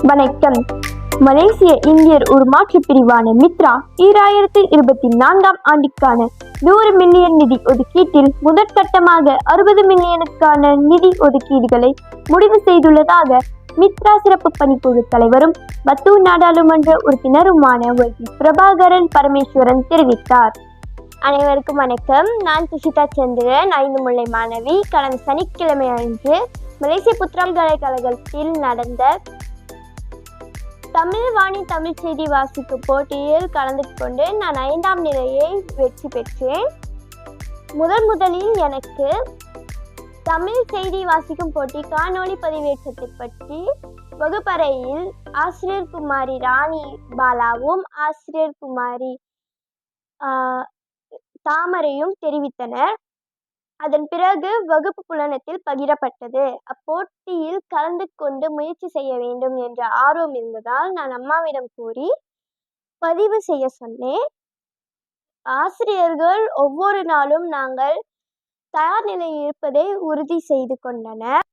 வணக்கம். மலேசிய இந்தியர் உருமாற்று பிரிவான மித்ரா 2024 ஆண்டிற்கான 100 மில்லியன் நிதி ஒதுக்கீட்டில் முதற்கட்டமாக 60 மில்லியனுக்கான நிதி ஒதுக்கீடுகளை முடிவு செய்துள்ளதாக மித்ரா சிறப்பு பணிக்குழு தலைவரும் பத்தூர் நாடாளுமன்ற உறுப்பினருமான வைத்தி பிரபாகரன் பரமேஸ்வரன் தெரிவித்தார். அனைவருக்கும் வணக்கம். நான் சுஷிதா சந்திரன், 5 முல்லை மாணவி. கடந்த சனிக்கிழமை அன்று மலேசிய பல்கலைக்கழகத்தில் நடந்த தமிழ் வாணி தமிழ் செய்தி வாசிக்கும் போட்டியில் கலந்து கொண்டு நான் 5ஆம் நிலையை வெற்றி பெற்றேன். முதலில் எனக்கு தமிழ் செய்தி வாசிக்கும் போட்டி காணொளி பதிவேற்றத்தை பற்றி வகுப்பறையில் ஆசிரியர் குமாரி ராணி பாலாவும் ஆசிரியர் குமாரி தாமரையும் தெரிவித்தனர். அதன் பிறகு வகுப்பு புலனத்தில் பகிரப்பட்டது. அப்போட்டியில் கலந்து கொண்டு முயற்சி செய்ய வேண்டும் என்ற ஆர்வம் இருந்ததால் நான் அம்மாவிடம் கூறி பதிவு செய்ய சொன்னேன். ஆசிரியர்கள் ஒவ்வொரு நாளும் நாங்கள் தயார் நிலையில் இருப்பதை உறுதி செய்து கொண்டனர்.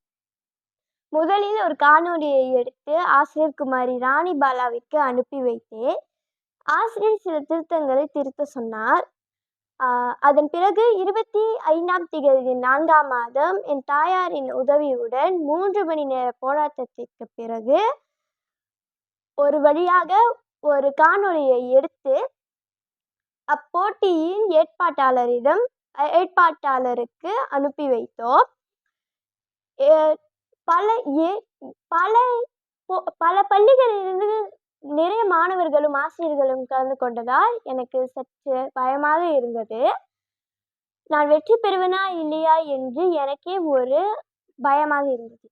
முதலில் ஒரு காணொலியை எடுத்து ஆசிரியர் குமாரி ராணி பாலாவிற்கு அனுப்பி வைத்தேன். ஆசிரியர் சில திருத்தங்களை திருத்த சொன்னார். அதன் பிறகு 25ஆம் தேதி 4ஆம் மாதம் என் தாயாரின் உதவியுடன் 3 மணி நேர போராட்டத்திற்கு பிறகு ஒரு வழியாக ஒரு காணொலியை எடுத்து அப்போட்டியின் ஏற்பாட்டாளருக்கு அனுப்பி வைத்தோம். பல பள்ளிகளிலிருந்து நிறைய மாணவர்களும் ஆசிரியர்களும் கலந்து கொண்டதால் எனக்கு சற்று பயமாக இருந்தது. நான் வெற்றி பெறுவேனா இல்லையா என்று எனக்கே ஒரு பயமாக இருந்தது.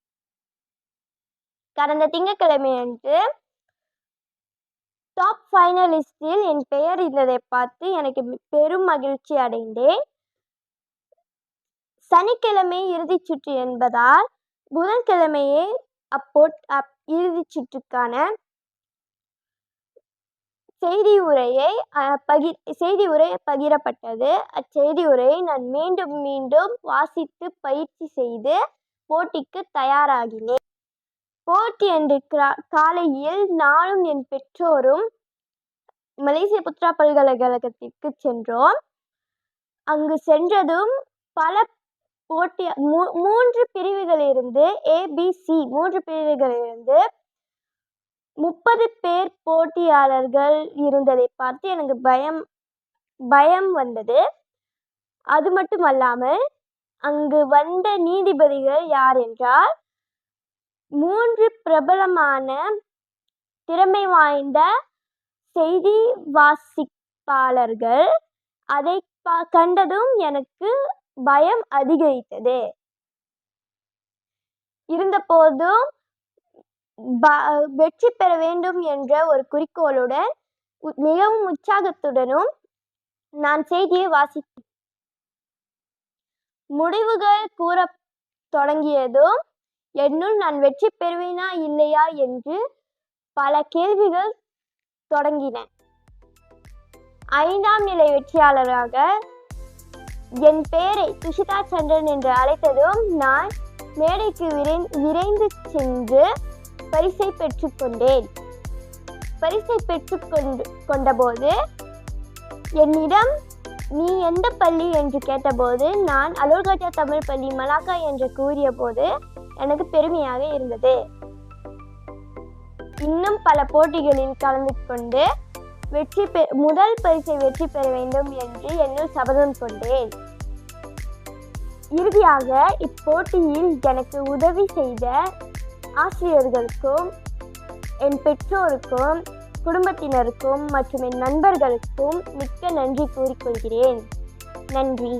கடந்த திங்கட்கிழமை அன்று டாப் ஃபைனலிஸ்டில் என் பெயர் இருந்ததை பார்த்து எனக்கு பெரும் மகிழ்ச்சி அடைந்தேன். சனிக்கிழமை இறுதிச் சுற்று என்பதால் புதன்கிழமையே இறுதிச் சுற்றுக்கான செய்தி உரை பகிரப்பட்டது. அச்செய்தி உரையை நான் மீண்டும் வாசித்து பயிற்சி செய்து போட்டிக்கு தயாராகினேன். போட்டி அன்று காலையில் நானும் என் பெற்றோரும் மலேசிய புத்ரா பல்கலைக்கழகத்திற்கு சென்றோம். அங்கு சென்றதும் பல போட்டி 3 பிரிவுகளிலிருந்து ABC 3 பிரிவுகளிலிருந்து 30 பேர் போட்டியாளர்கள் இருந்ததை பார்த்து எனக்கு பயம் வந்தது. அது மட்டுமல்லாமல் அங்கு வந்த நீதிபதிகள் யார் என்றால் 3 பிரபலமான திறமை வாய்ந்த செய்தி வாசிப்பாளர்கள். அதை கண்டதும் எனக்கு பயம் அதிகரித்தது. இருந்தபோதும் வெற்றி பெற வேண்டும் என்ற ஒரு குறிக்கோளுடன் மிகவும் உற்சாகத்துடனும் நான் செய்தியை வாசித்தேன். முடிவுகள் கூற தொடங்கியதும் என்னுள் நான் வெற்றி பெறுவேனா இல்லையா என்று பல கேள்விகள் தொடங்கின. 5ஆம் நிலை வெற்றியாளராக என் பெயரை சுஷிதா சந்திரன் என்று அழைத்ததும் நான் மேடைக்கு விரைந்து சென்று பரிசை பெற்றுக்கொண்டேன். பரிசை கொண்டபோது என்னிடம் நீ எந்த பள்ளி என்று கேட்டபோது நான் அலோல்காஜா தமிழ் பள்ளி மலாக்கா என்று கூறிய போது எனக்கு பெருமையாக இருந்தது. இன்னும் பல போட்டிகளில் கலந்து கொண்டு முதல் பரிசை வெற்றி பெற வேண்டும் என்று என்னுள் சபதம் கொண்டேன். இறுதியாக இப்போட்டியில் எனக்கு உதவி செய்த ஆசிரியர்களுக்கும் என் பெற்றோருக்கும் குடும்பத்தினருக்கும் மற்றும் என் நண்பர்களுக்கும் மிக்க நன்றி கூறிக்கொள்கிறேன். நன்றி.